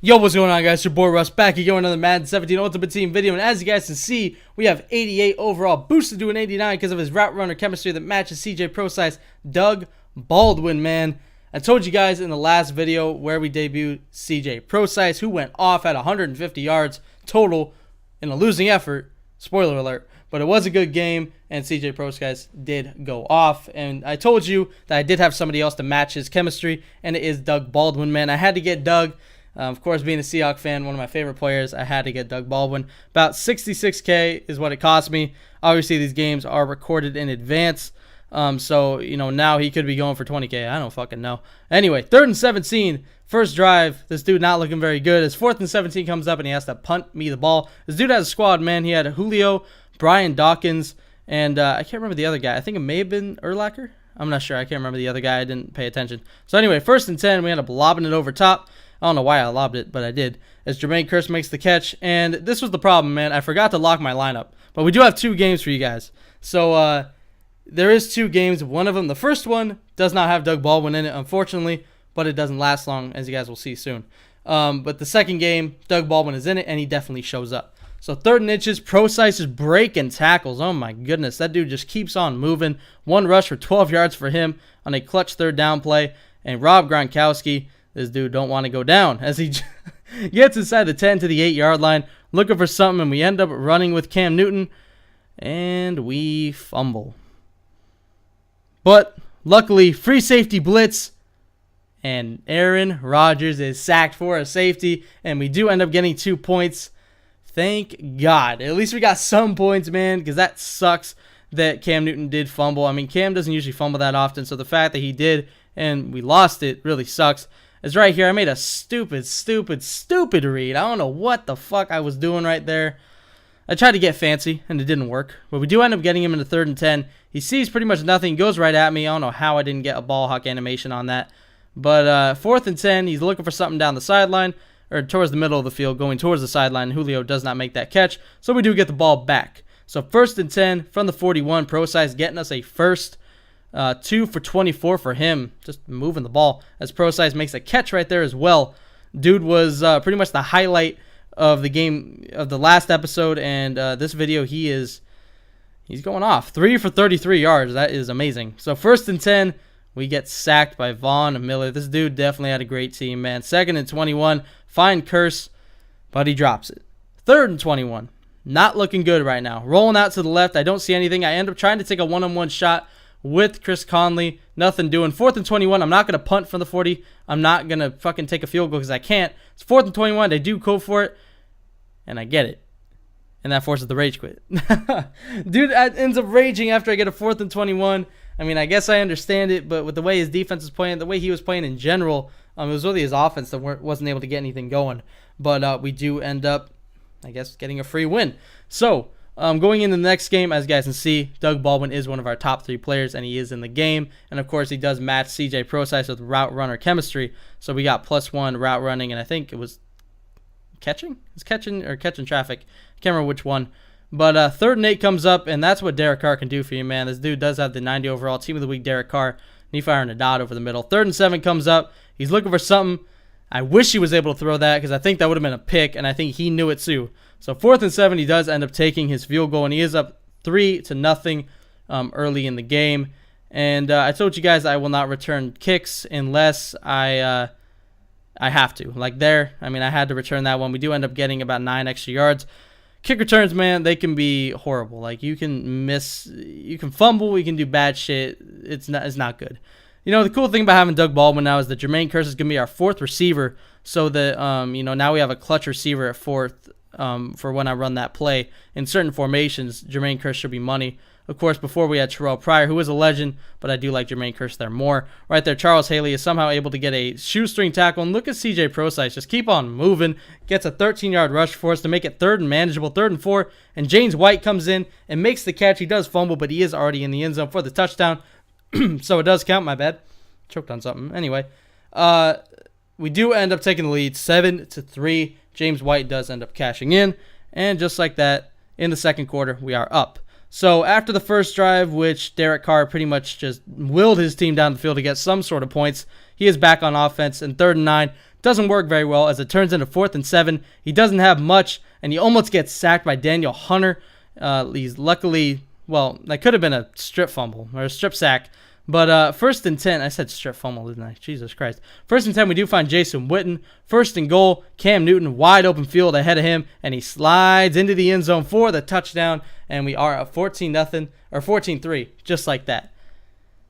Yo, what's going on, guys? Your boy Russ back again with another Madden 17 Ultimate Team video. And as you guys can see, we have 88 overall, boosted to an 89 because of his route runner chemistry that matches CJ Pro size Doug Baldwin, man. I told you guys in the last video where we debuted CJ Pro size, who went off at 150 yards total in a losing effort. Spoiler alert. But it was a good game, and CJ Pro size did go off. And I told you that I did have somebody else to match his chemistry, and it is Doug Baldwin, man. I had to get Doug. Of course, being a Seahawks fan, one of my favorite players, I had to get Doug Baldwin. About $66K is what it cost me. Obviously, these games are recorded in advance. So, now he could be going for $20K. I don't fucking know. Anyway, 3rd and 17, first drive. This dude not looking very good. His 4th and 17 comes up, and he has to punt me the ball. This dude has a squad, man. He had Julio, Brian Dawkins, and I can't remember the other guy. I think it may have been Urlacher. I'm not sure. I can't remember the other guy. I didn't pay attention. So, anyway, 1st and 10, we end up lobbing it over top. I don't know why I lobbed it, but I did. As Jermaine Kearse makes the catch. And this was the problem, man. I forgot to lock my lineup. But we do have 2 games for you guys. So, there is 2 games. One of them, the first one, does not have Doug Baldwin in it, unfortunately. But it doesn't last long, as you guys will see soon. But the second game, Doug Baldwin is in it, and he definitely shows up. So, 3rd and inches, Pro size is breaking tackles. Oh, my goodness. That dude just keeps on moving. 1 rush for 12 yards for him on a clutch 3rd down play. And Rob Gronkowski, this dude don't want to go down as he gets inside the 10 to the 8-yard line looking for something, and we end up running with Cam Newton, and we fumble. But luckily, free safety blitz, and Aaron Rodgers is sacked for a safety, and we do end up getting 2 points. Thank God. At least we got some points, man, because that sucks that Cam Newton did fumble. I mean, Cam doesn't usually fumble that often, so the fact that he did and we lost it really sucks. It's right here. I made a stupid read. I don't know what the fuck I was doing right there. I tried to get fancy, and it didn't work. But we do end up getting him in the 3rd and 10. He sees pretty much nothing. He goes right at me. I don't know how I didn't get a ball hawk animation on that. But 4th and 10, he's looking for something down the sideline, or towards the middle of the field, going towards the sideline. Julio does not make that catch, so we do get the ball back. So 1st and 10 from the 41. Pro size getting us a first. 2 for 24 for him, just moving the ball, as Pro size makes a catch right there as well. Dude was pretty much the highlight of the game of the last episode, and this video he's going off. 3 for 33 yards. That is amazing. So 1st and 10, we get sacked by Von Miller. This dude definitely had a great team, man. 2nd and 21, find Kearse, but he drops it. 3rd and 21, not looking good right now. Rolling out to the left, I don't see anything. I end up trying to take a one-on-one shot with Chris Conley. Nothing doing. 4th and 21. I'm not going to punt from the 40. I'm not going to fucking take a field goal because I can't. It's 4th and 21. They do go for it, and I get it. And that forces the rage quit. Dude ends up raging after I get a 4th and 21. I mean, I guess I understand it, but with the way his defense is playing, the way he was playing in general, it was really his offense that wasn't able to get anything going. But we do end up, I guess, getting a free win. So, going into the next game, as you guys can see, Doug Baldwin is one of our top 3 players, and he is in the game. And, of course, he does match CJ Pro size with route runner chemistry. So we got +1 route running, and I think it was catching? It's catching or catching traffic. I can't remember which one. But 3rd and 8 comes up, and that's what Derek Carr can do for you, man. This dude does have the 90 overall Team of the Week, Derek Carr. And he firing a dot over the middle. 3rd and 7 comes up. He's looking for something. I wish he was able to throw that because I think that would have been a pick, and I think he knew it too. So 4th and 7, he does end up taking his field goal, and he is up 3-0 early in the game. And I told you guys I will not return kicks unless I have to. Like there, I mean, I had to return that one. We do end up getting about 9 extra yards. Kick returns, man, they can be horrible. Like you can miss, you can fumble, you can do bad shit. It's not good. The cool thing about having Doug Baldwin now is that Jermaine Kearse is going to be our 4th receiver, so that, now we have a clutch receiver at 4th for when I run that play. In certain formations, Jermaine Kearse should be money. Of course, before we had Terrell Pryor, who is a legend, but I do like Jermaine Kearse there more. Right there, Charles Haley is somehow able to get a shoestring tackle, and look at CJ Pro size, just keep on moving, gets a 13-yard rush for us to make it 3rd and manageable, 3rd and 4, and James White comes in and makes the catch. He does fumble, but he is already in the end zone for the touchdown. So it does count, my bad. Choked on something. Anyway, we do end up taking the lead 7-3. James White does end up cashing in. And just like that, in the 2nd quarter, we are up. So after the first drive, which Derek Carr pretty much just willed his team down the field to get some sort of points, he is back on offense. And 3rd and 9 doesn't work very well as it turns into 4th and 7. He doesn't have much, and he almost gets sacked by Daniel Hunter. He's luckily, well, that could have been a strip fumble or a strip sack. But 1st and 10, I said strip fumble, didn't I? Jesus Christ. 1st and 10, we do find Jason Witten. 1st and goal, Cam Newton, wide open field ahead of him, and he slides into the end zone for the touchdown, and we are at 14-0 or 14-3, just like that.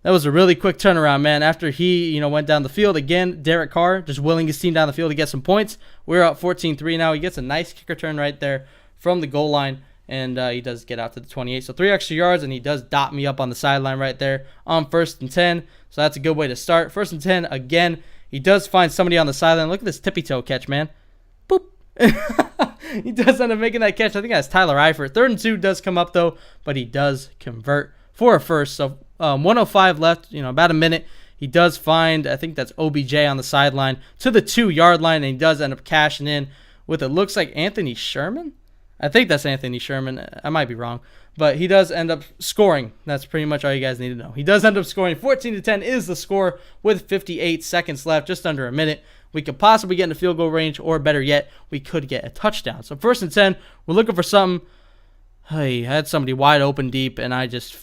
That was a really quick turnaround, man. After he, went down the field again, Derek Carr just willing his team down the field to get some points. We're up 14-3 now. He gets a nice kick return right there from the goal line. And he does get out to the 28. So 3 extra yards, and he does dot me up on the sideline right there on 1st and 10. So that's a good way to start. 1st and 10, again, he does find somebody on the sideline. Look at this tippy-toe catch, man. Boop. He does end up making that catch. I think that's Tyler Eifert. 3rd and 2 does come up, though, but he does convert for a first. So 1:05 left, about a minute. He does find, I think that's OBJ on the sideline to the 2-yard line, and he does end up cashing in with, it looks like Anthony Sherman. I think that's Anthony Sherman. I might be wrong. But he does end up scoring. That's pretty much all you guys need to know. He does end up scoring. 14-10 is the score with 58 seconds left, just under a minute. We could possibly get into field goal range, or better yet, we could get a touchdown. So 1st and 10, we're looking for something. Hey, I had somebody wide open deep, and I just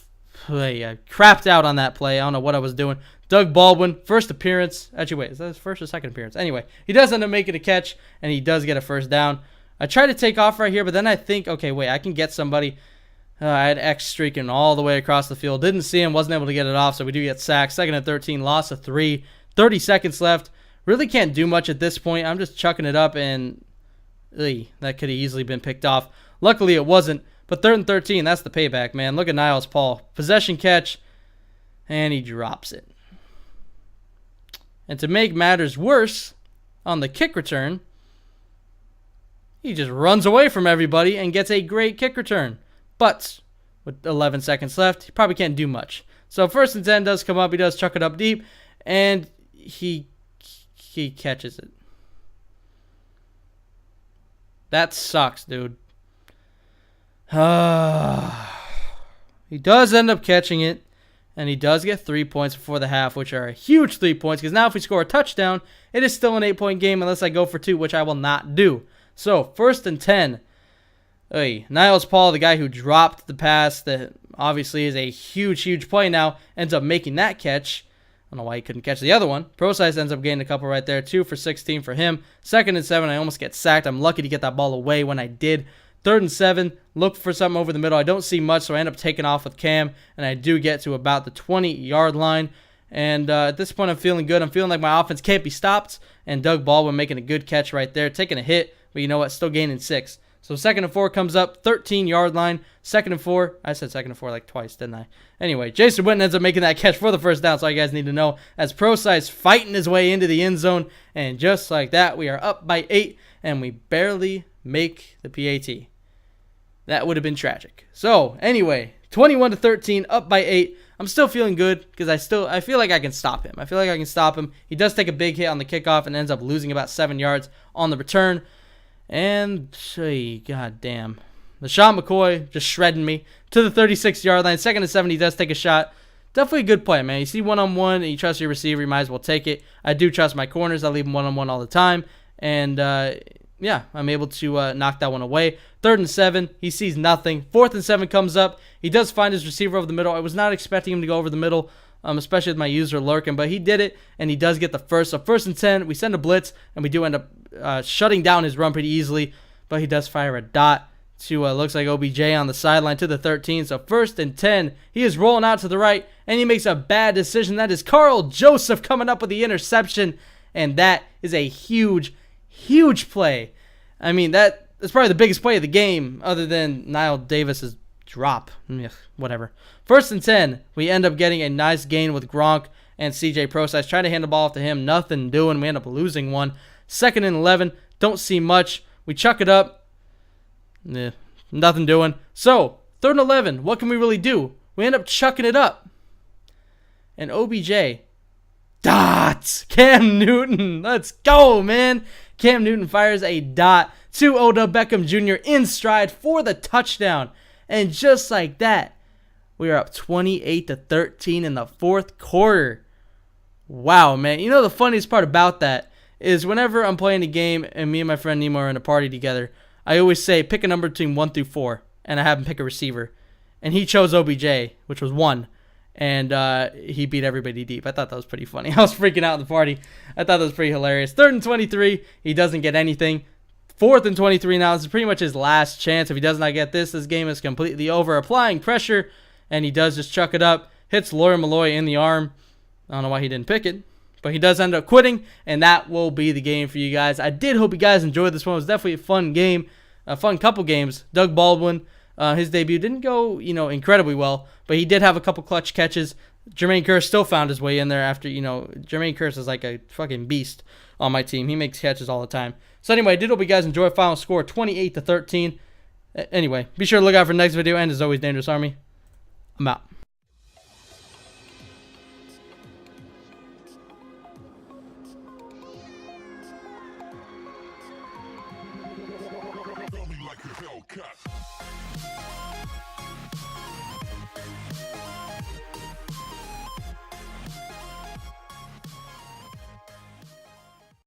I crapped out on that play. I don't know what I was doing. Doug Baldwin, first appearance. Actually, wait, is that his first or second appearance? Anyway, he does end up making a catch, and he does get a first down. I tried to take off right here, but then I think, okay, wait, I can get somebody. I had X streaking all the way across the field. Didn't see him, wasn't able to get it off, so we do get sacked. 2nd and 13, loss of 3. 30 seconds left. Really can't do much at this point. I'm just chucking it up, and that could have easily been picked off. Luckily, it wasn't. But 3rd and 13, that's the payback, man. Look at Niles Paul. Possession catch, and he drops it. And to make matters worse, on the kick return, he just runs away from everybody and gets a great kick return. But with 11 seconds left, he probably can't do much. So 1st and 10 does come up. He does chuck it up deep, and he catches it. That sucks, dude. He does end up catching it, and he does get 3 points before the half, which are a huge 3 points, because now if we score a touchdown, it is still an 8-point game unless I go for 2, which I will not do. So 1st and 10. Niles Paul, the guy who dropped the pass that obviously is a huge play now, ends up making that catch. I don't know why he couldn't catch the other one. ProSize ends up getting a couple right there. 2 for 16 for him. 2nd and 7, I almost get sacked. I'm lucky to get that ball away when I did. 3rd and 7, look for something over the middle. I don't see much, so I end up taking off with Cam, and I do get to about the 20-yard line. And at this point, I'm feeling good. I'm feeling like my offense can't be stopped, and Doug Baldwin making a good catch right there, taking a hit, but you know what, still gaining 6. So 2nd and 4 comes up, 13-yard line. 2nd and 4. I said 2nd and 4 like twice, didn't I? Anyway, Jason Witten ends up making that catch for the first down, so all you guys need to know. As ProSize fighting his way into the end zone, and just like that, we are up by 8, and we barely make the PAT. That would have been tragic. So, anyway, 21-13, up by 8. I'm still feeling good because I feel like I can stop him. He does take a big hit on the kickoff and ends up losing about 7 yards on the return. And, god damn. LaShawn McCoy just shredding me to the 36-yard line. 2nd and 7, he does take a shot. Definitely a good play, man. You see one-on-one and you trust your receiver, you might as well take it. I do trust my corners. I leave them one-on-one all the time. And, yeah, I'm able to knock that one away. 3rd and 7, he sees nothing. 4th and 7 comes up. He does find his receiver over the middle. I was not expecting him to go over the middle, especially with my user lurking, but he did it, and he does get the first. So 1st and 10, we send a blitz, and we do end up shutting down his run pretty easily, but he does fire a dot to, looks like OBJ on the sideline to the 13. So 1st and 10, he is rolling out to the right, and he makes a bad decision. That is Carl Joseph coming up with the interception, and that is a huge play. I mean, that's probably the biggest play of the game other than Niall Davis's drop. Whatever. 1st and 10, we end up getting a nice gain with Gronk and CJ ProSize. Trying to hand the ball off to him. Nothing doing. We end up losing one. 2nd and 11, don't see much. We chuck it up. Nothing doing. So, 3rd and 11, what can we really do? We end up chucking it up. And OBJ dots. Cam Newton. Let's go, man. Cam Newton fires a dot to Odell Beckham Jr. in stride for the touchdown. And just like that, we are up 28-13 in the 4th quarter. Wow, man. You know the funniest part about that is whenever I'm playing a game and me and my friend Nemo are in a party together, I always say pick a number between 1 through 4, and I have him pick a receiver. And he chose OBJ, which was 1, and he beat everybody deep. I thought that was pretty funny. I was freaking out in the party. I thought that was pretty hilarious. 3rd and 23, he doesn't get anything. 4th and 23 now. This is pretty much his last chance. If he does not get this game is completely over. Applying pressure, and he does just chuck it up. Hits Lawyer Malloy in the arm. I don't know why he didn't pick it, but he does end up quitting, and that will be the game for you guys. I did hope you guys enjoyed this one. It was definitely a fun game, a fun couple games. Doug Baldwin, his debut didn't go, incredibly well, but he did have a couple clutch catches. Jermaine Kearse still found his way in there after, Jermaine Kearse is like a fucking beast on my team. He makes catches all the time. So anyway, I did hope you guys enjoyed. Final score 28-13. Anyway, be sure to look out for the next video, and as always, Dangerous Army, I'm out. Like a Hellcat.